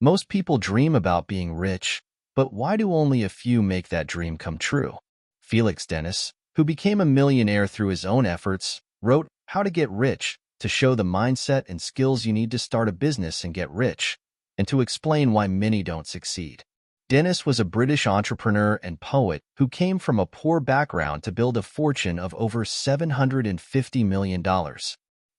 Most people dream about being rich, but why do only a few make that dream come true? Felix Dennis, who became a millionaire through his own efforts, wrote How to Get Rich to show the mindset and skills you need to start a business and get rich, and to explain why many don't succeed. Dennis was a British entrepreneur and poet who came from a poor background to build a fortune of over $750 million.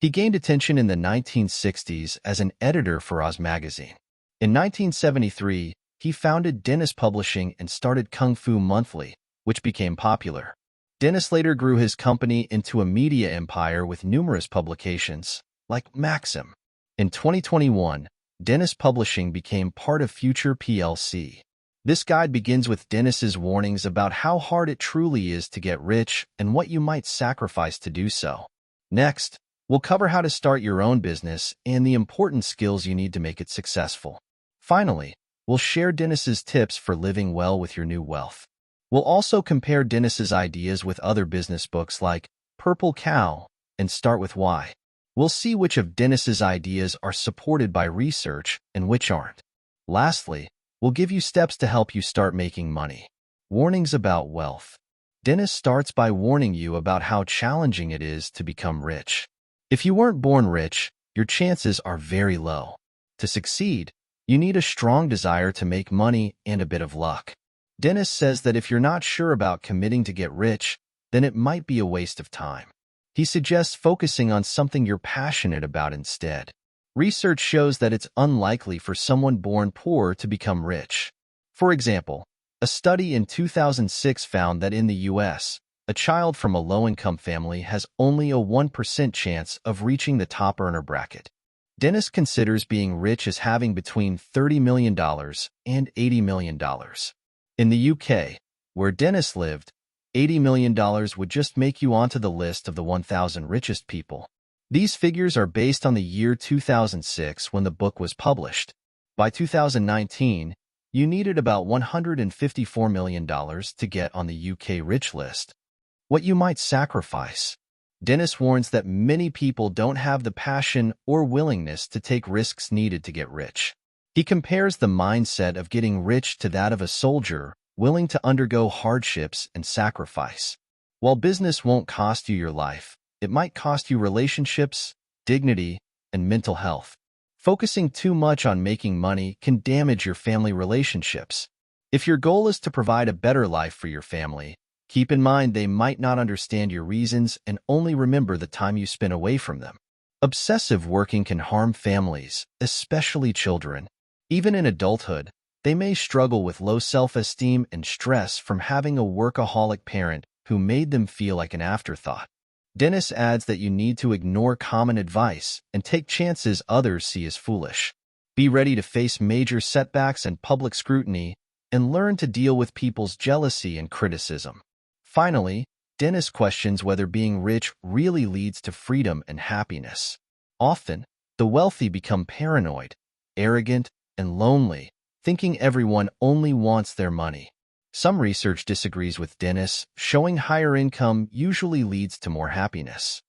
He gained attention in the 1960s as an editor for Oz magazine. In 1973, he founded Dennis Publishing and started Kung Fu Monthly, which became popular. Dennis later grew his company into a media empire with numerous publications, like Maxim. In 2021, Dennis Publishing became part of Future plc. This guide begins with Dennis's warnings about how hard it truly is to get rich and what you might sacrifice to do so. Next, we'll cover how to start your own business and the important skills you need to make it successful. Finally, we'll share Dennis's tips for living well with your new wealth. We'll also compare Dennis's ideas with other business books like Purple Cow and Start With Why. We'll see which of Dennis's ideas are supported by research and which aren't. Lastly, we'll give you steps to help you start making money. Warnings about wealth. Dennis starts by warning you about how challenging it is to become rich. If you weren't born rich, your chances are very low. To succeed, you need a strong desire to make money and a bit of luck. Dennis says that if you're not sure about committing to get rich, then it might be a waste of time. He suggests focusing on something you're passionate about instead. Research shows that it's unlikely for someone born poor to become rich. For example, a study in 2006 found that in the U.S., a child from a low-income family has only a 1% chance of reaching the top earner bracket. Dennis considers being rich as having between $30 million and $80 million. In the UK, where Dennis lived, $80 million would just make you onto the list of the 1,000 richest people. These figures are based on the year 2006 when the book was published. By 2019, you needed about $154 million to get on the UK rich list. What you might sacrifice. Dennis warns that many people don't have the passion or willingness to take risks needed to get rich. He compares the mindset of getting rich to that of a soldier willing to undergo hardships and sacrifice. While business won't cost you your life, it might cost you relationships, dignity, and mental health. Focusing too much on making money can damage your family relationships. If your goal is to provide a better life for your family, keep in mind they might not understand your reasons and only remember the time you spent away from them. Obsessive working can harm families, especially children. Even in adulthood, they may struggle with low self-esteem and stress from having a workaholic parent who made them feel like an afterthought. Dennis adds that you need to ignore common advice and take chances others see as foolish. Be ready to face major setbacks and public scrutiny, and learn to deal with people's jealousy and criticism. Finally, Dennis questions whether being rich really leads to freedom and happiness. Often, the wealthy become paranoid, arrogant, and lonely, thinking everyone only wants their money. Some research disagrees with Dennis, showing higher income usually leads to more happiness.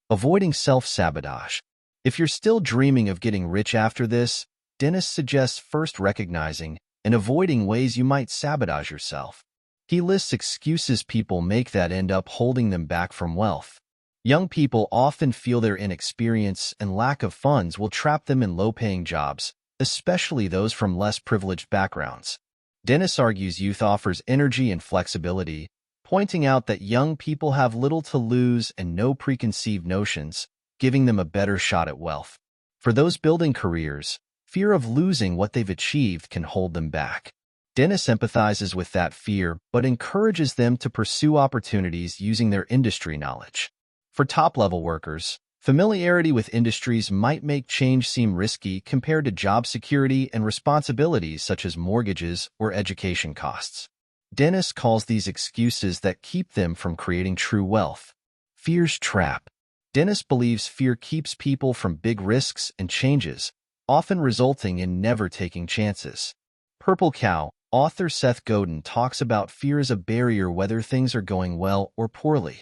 Avoiding self-sabotage. If you're still dreaming of getting rich after this, Dennis suggests first recognizing and avoiding ways you might sabotage yourself. He lists excuses people make that end up holding them back from wealth. Young people often feel their inexperience and lack of funds will trap them in low-paying jobs, especially those from less privileged backgrounds. Dennis argues youth offers energy and flexibility, pointing out that young people have little to lose and no preconceived notions, giving them a better shot at wealth. For those building careers, fear of losing what they've achieved can hold them back. Dennis empathizes with that fear but encourages them to pursue opportunities using their industry knowledge. For top-level workers, familiarity with industries might make change seem risky compared to job security and responsibilities such as mortgages or education costs. Dennis calls these excuses that keep them from creating true wealth. Fear's trap. Dennis believes fear keeps people from big risks and changes, often resulting in never taking chances. Purple Cow, author Seth Godin talks about fear as a barrier whether things are going well or poorly.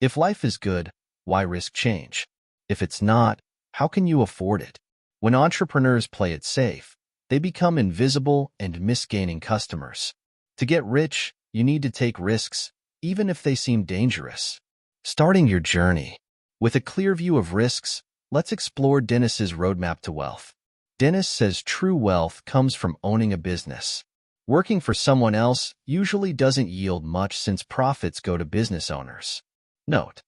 If life is good, why risk change? If it's not, how can you afford it? When entrepreneurs play it safe, They become invisible and miss gaining customers. To get rich, you need to take risks, even if they seem dangerous. Starting your journey. With a clear view of risks, let's explore Dennis's roadmap to wealth. Dennis says true wealth comes from owning a business. Working for someone else usually doesn't yield much since profits go to business owners. Note: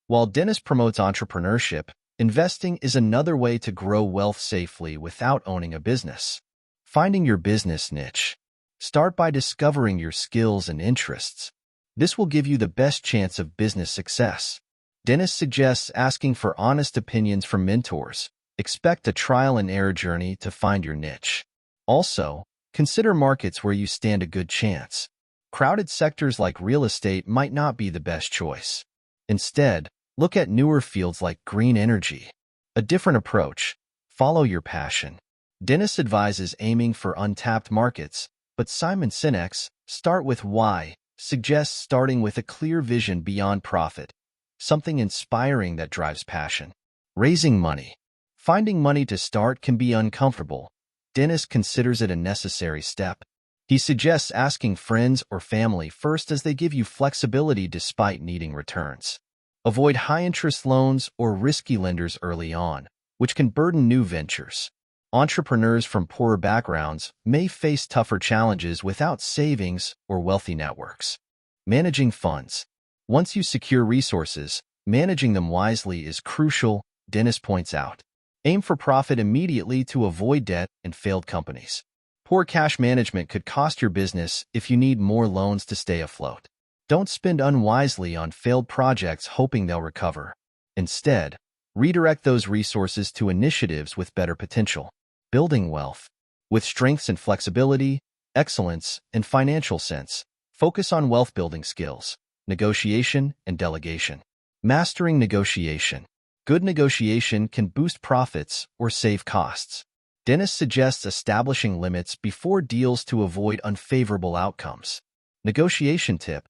while Dennis promotes entrepreneurship, investing is another way to grow wealth safely without owning a business. Finding your business niche. Start by discovering your skills and interests. This will give you the best chance of business success. Dennis suggests asking for honest opinions from mentors. Expect a trial-and-error journey to find your niche. Also, consider markets where you stand a good chance. Crowded sectors like real estate might not be the best choice. Instead, look at newer fields like green energy. A different approach. Follow your passion. Dennis advises aiming for untapped markets, but Simon Sinek's Start with Why suggests starting with a clear vision beyond profit, something inspiring that drives passion. Raising money. Finding money to start can be uncomfortable. Dennis considers it a necessary step. He suggests asking friends or family first as they give you flexibility despite needing returns. Avoid high-interest loans or risky lenders early on, which can burden new ventures. Entrepreneurs from poorer backgrounds may face tougher challenges without savings or wealthy networks. Managing funds. Once you secure resources, managing them wisely is crucial, Dennis points out. Aim for profit immediately to avoid debt and failed companies. Poor cash management could cost your business if you need more loans to stay afloat. Don't spend unwisely on failed projects hoping they'll recover. Instead, redirect those resources to initiatives with better potential. Building wealth. With strengths and flexibility, excellence, and financial sense, focus on wealth-building skills, negotiation, and delegation. Mastering negotiation. Good negotiation can boost profits or save costs. Dennis suggests establishing limits before deals to avoid unfavorable outcomes. Negotiation tip: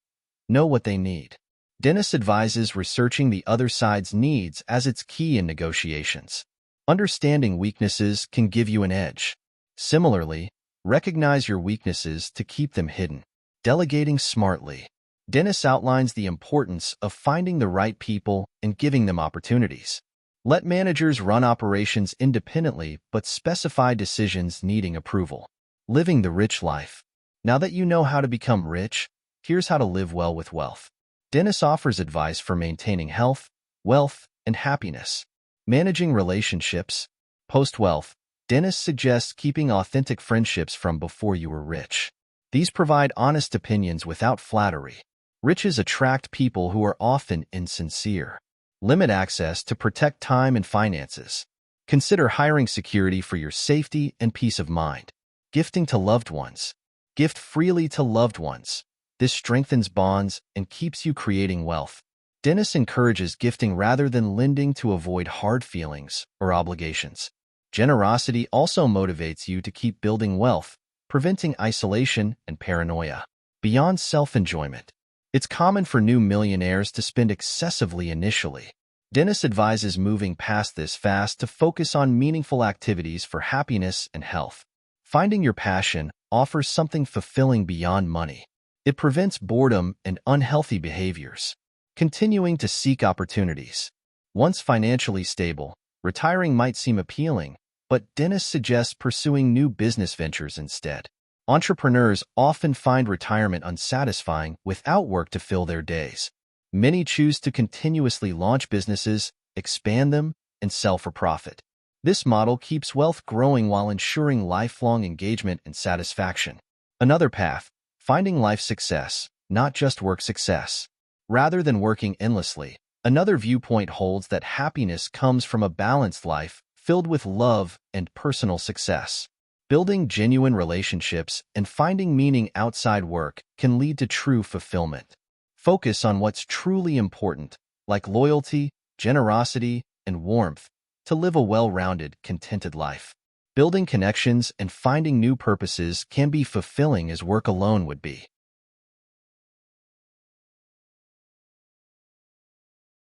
know what they need. Dennis advises researching the other side's needs as it's key in negotiations. Understanding weaknesses can give you an edge. Similarly, recognize your weaknesses to keep them hidden. Delegating smartly. Dennis outlines the importance of finding the right people and giving them opportunities. Let managers run operations independently but specify decisions needing approval. Living the rich life. Now that you know how to become rich, here's how to live well with wealth. Dennis offers advice for maintaining health, wealth, and happiness. Managing relationships. Post-wealth, Dennis suggests keeping authentic friendships from before you were rich. These provide honest opinions without flattery. Riches attract people who are often insincere. Limit access to protect time and finances. Consider hiring security for your safety and peace of mind. Gifting to loved ones. Gift freely to loved ones. This strengthens bonds and keeps you creating wealth. Dennis encourages gifting rather than lending to avoid hard feelings or obligations. Generosity also motivates you to keep building wealth, preventing isolation and paranoia. Beyond self-enjoyment. It's common for new millionaires to spend excessively initially. Dennis advises moving past this fast to focus on meaningful activities for happiness and health. Finding your passion offers something fulfilling beyond money. It prevents boredom and unhealthy behaviors. Continuing to seek opportunities. Once financially stable, retiring might seem appealing, but Dennis suggests pursuing new business ventures instead. Entrepreneurs often find retirement unsatisfying without work to fill their days. Many choose to continuously launch businesses, expand them, and sell for profit. This model keeps wealth growing while ensuring lifelong engagement and satisfaction. Another path: finding life success, not just work success. Rather than working endlessly, another viewpoint holds that happiness comes from a balanced life filled with love and personal success. Building genuine relationships and finding meaning outside work can lead to true fulfillment. Focus on what's truly important, like loyalty, generosity, and warmth, to live a well-rounded, contented life. Building connections and finding new purposes can be fulfilling as work alone would be.